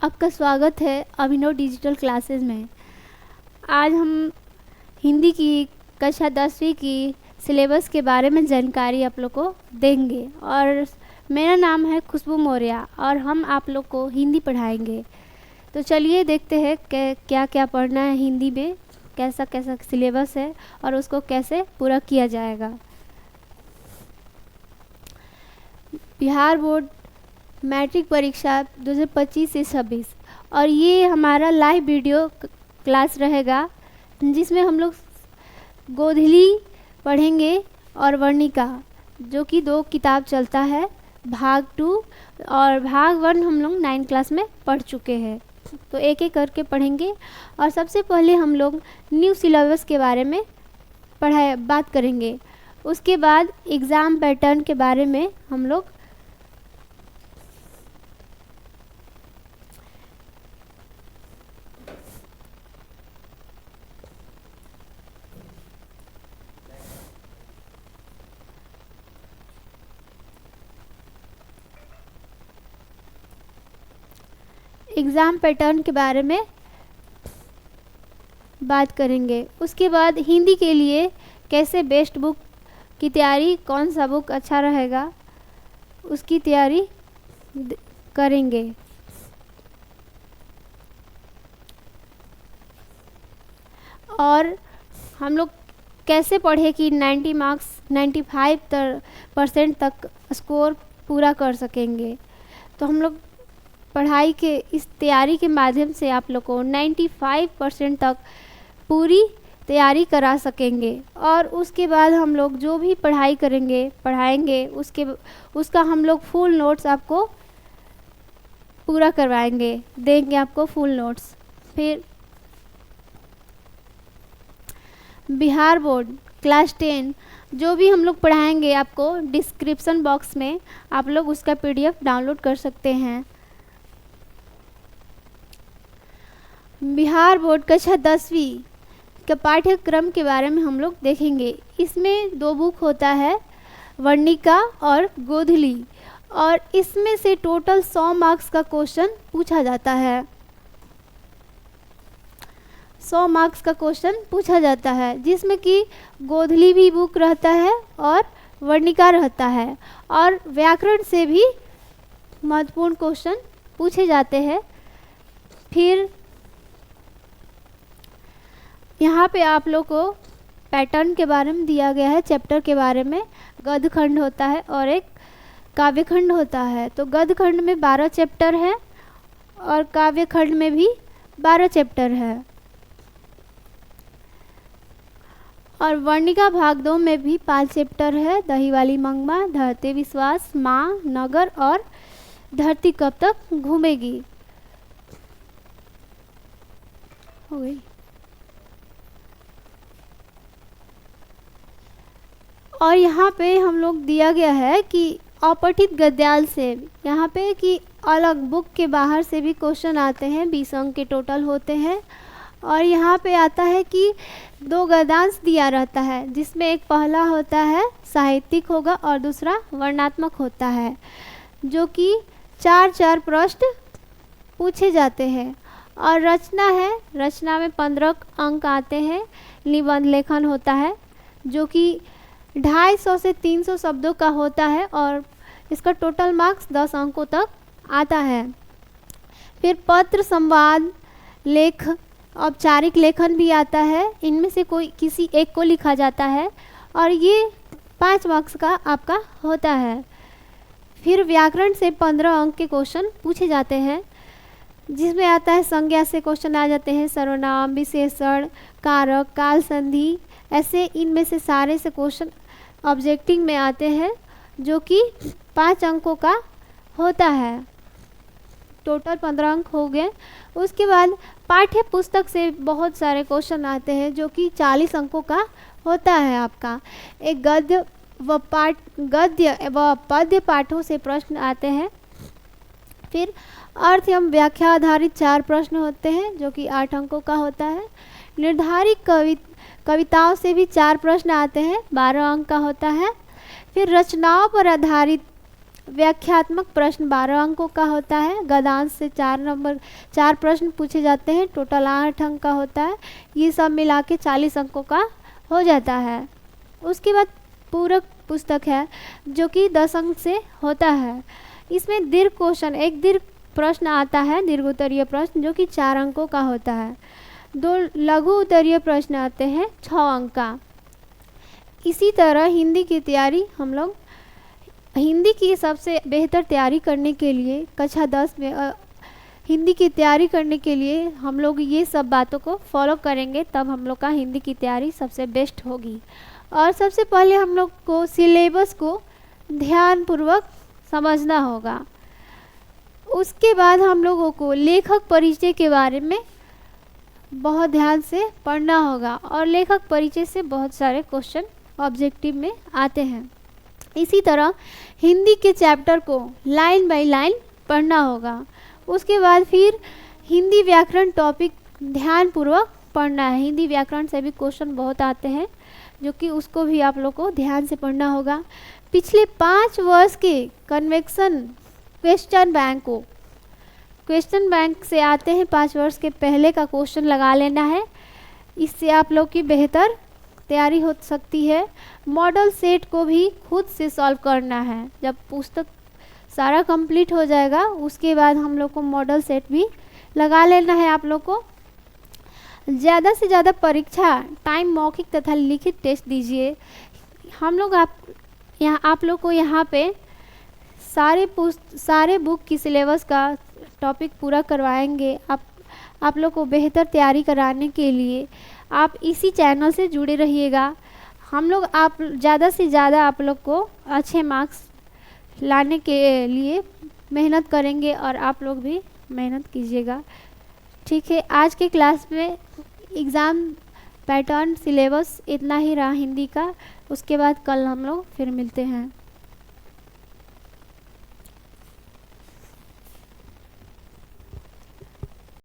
आपका स्वागत है अभिनव डिजिटल क्लासेस में। आज हम हिंदी की कक्षा 10वीं की सिलेबस के बारे में जानकारी आप लोग को देंगे और मेरा नाम है खुशबू मौर्य और हम आप लोग को हिंदी पढ़ाएंगे। तो चलिए देखते हैं कि क्या क्या पढ़ना है हिंदी में, कैसा कैसा सिलेबस है और उसको कैसे पूरा किया जाएगा। बिहार बोर्ड मैट्रिक परीक्षा 2025 से 26 और ये हमारा लाइव वीडियो क्लास रहेगा जिसमें हम लोग गोधली पढ़ेंगे और वर्णिका, जो कि 2 किताब चलता है, भाग 2 और भाग 1 हम लोग 9 क्लास में पढ़ चुके हैं। तो एक एक करके पढ़ेंगे और सबसे पहले हम लोग न्यू सिलेबस के बारे में बात करेंगे। उसके बाद एग्ज़ाम पैटर्न के बारे में हम लोग एग्ज़ाम पैटर्न के बारे में बात करेंगे। उसके बाद हिंदी के लिए कैसे बेस्ट बुक की तैयारी, कौन सा बुक अच्छा रहेगा उसकी तैयारी करेंगे। और हम लोग कैसे पढ़े कि 90 मार्क्स 95% तक स्कोर पूरा कर सकेंगे। तो हम लोग पढ़ाई के इस तैयारी के माध्यम से आप लोग को 95% तक पूरी तैयारी करा सकेंगे। और उसके बाद हम लोग जो भी पढ़ाई पढ़ाएंगे उसका हम लोग फुल नोट्स आपको पूरा करवाएंगे, देंगे आपको फुल नोट्स। फिर बिहार बोर्ड क्लास 10 जो भी हम लोग पढ़ाएंगे आपको डिस्क्रिप्शन बॉक्स में आप लोग उसका PDF डाउनलोड कर सकते हैं। बिहार बोर्ड कक्षा 10वीं का पाठ्यक्रम के बारे में हम लोग देखेंगे। इसमें 2 बुक होता है, वर्णिका और गोधली, और इसमें से टोटल 100 मार्क्स का क्वेश्चन पूछा जाता है। 100 मार्क्स का क्वेश्चन पूछा जाता है जिसमें कि गोधली भी बुक रहता है और वर्णिका रहता है, और व्याकरण से भी महत्वपूर्ण क्वेश्चन पूछे जाते हैं। फिर यहाँ पे आप लोग को पैटर्न के बारे में दिया गया है, चैप्टर के बारे में। गद्य खंड होता है और एक काव्य खंड होता है। तो गद्य खंड में 12 चैप्टर है और काव्य खंड में भी 12 चैप्टर है। और वर्णिका भाग 2 में भी 5 चैप्टर है, दही वाली मंगमा, धरती विश्वास, माँ, नगर और धरती कब तक घूमेगी। हो गई। और यहाँ पे हम लोग दिया गया है कि अपठित गद्याल से यहाँ पे कि अलग बुक के बाहर से भी क्वेश्चन आते हैं, 20 अंक के टोटल होते हैं। और यहाँ पे आता है कि 2 गद्यांश दिया रहता है जिसमें एक पहला होता है साहित्यिक होगा और दूसरा वर्णनात्मक होता है, जो कि 4 प्रश्न पूछे जाते हैं। और रचना है, रचना में 15 अंक आते हैं। निबंध लेखन होता है जो कि 250 से 300 शब्दों का होता है और इसका टोटल मार्क्स 10 अंकों तक आता है। फिर पत्र, संवाद, लेख, औपचारिक लेखन भी आता है। इनमें से कोई किसी एक को लिखा जाता है और ये 5 मार्क्स का आपका होता है। फिर व्याकरण से 15 अंक के क्वेश्चन पूछे जाते हैं जिसमें आता है संज्ञा से क्वेश्चन आ जाते हैं, सर्वनाम, विशेषण, कारक, काल संधि, ऐसे इनमें से सारे से क्वेश्चन ऑब्जेक्टिव में आते हैं जो कि 5 अंकों का होता है। टोटल 15 अंक हो गए। उसके बाद पाठ्य पुस्तक से बहुत सारे क्वेश्चन आते हैं जो कि 40 अंकों का होता है आपका। एक गद्य व पद्य पाठों से प्रश्न आते हैं। फिर अर्थ एवं व्याख्या आधारित 4 प्रश्न होते हैं जो कि 8 अंकों का होता है। निर्धारित कविताओं से भी 4 प्रश्न आते हैं, 12 अंक का होता है। फिर रचनाओं पर आधारित व्याख्यात्मक प्रश्न 12 अंकों का होता है। गद्यांश से 4 प्रश्न पूछे जाते हैं, टोटल 8 अंक का होता है। ये सब मिला के 40 अंकों का हो जाता है। उसके बाद पूरक पुस्तक है जो कि 10 अंक से होता है। इसमें दीर्घ क्वेश्चन, एक दीर्घ प्रश्न आता है, दीर्घ उत्तरीय प्रश्न, जो कि 4 अंकों का होता है। 2 लघु उत्तरीय प्रश्न आते हैं 6 अंक का। इसी तरह हिंदी की तैयारी हम लोग, हिंदी की सबसे बेहतर तैयारी करने के लिए कक्षा 10 में हिंदी की तैयारी करने के लिए हम लोग ये सब बातों को फॉलो करेंगे, तब हम लोग का हिंदी की तैयारी सबसे बेस्ट होगी। और सबसे पहले हम लोग को सिलेबस को ध्यानपूर्वक समझना होगा। उसके बाद हम लोगों को लेखक परिचय के बारे में बहुत ध्यान से पढ़ना होगा, और लेखक परिचय से बहुत सारे क्वेश्चन ऑब्जेक्टिव में आते हैं। इसी तरह हिंदी के चैप्टर को लाइन बाय लाइन पढ़ना होगा। उसके बाद फिर हिंदी व्याकरण टॉपिक ध्यानपूर्वक पढ़ना है। हिंदी व्याकरण से भी क्वेश्चन बहुत आते हैं, जो कि उसको भी आप लोग को ध्यान से पढ़ना होगा। पिछले 5 वर्ष के कन्वेक्शन क्वेश्चन बैंक से आते हैं, 5 वर्ष के पहले का क्वेश्चन लगा लेना है। इससे आप लोग की बेहतर तैयारी हो सकती है। मॉडल सेट को भी खुद से सॉल्व करना है। जब पुस्तक सारा कंप्लीट हो जाएगा उसके बाद हम लोग को मॉडल सेट भी लगा लेना है। आप लोग को ज़्यादा से ज़्यादा परीक्षा टाइम मौखिक तथा लिखित टेस्ट दीजिए। हम लोग आप लोग को यहाँ पे सारे बुक की सिलेबस का टॉपिक पूरा करवाएंगे। आप लोग को बेहतर तैयारी कराने के लिए आप इसी चैनल से जुड़े रहिएगा। हम लोग आप ज़्यादा से ज़्यादा आप लोग को अच्छे मार्क्स लाने के लिए मेहनत करेंगे, और आप लोग भी मेहनत कीजिएगा। ठीक है, आज के क्लास में एग्ज़ाम पैटर्न सिलेबस इतना ही रहा हिंदी का। उसके बाद कल हम लोग फिर मिलते हैं।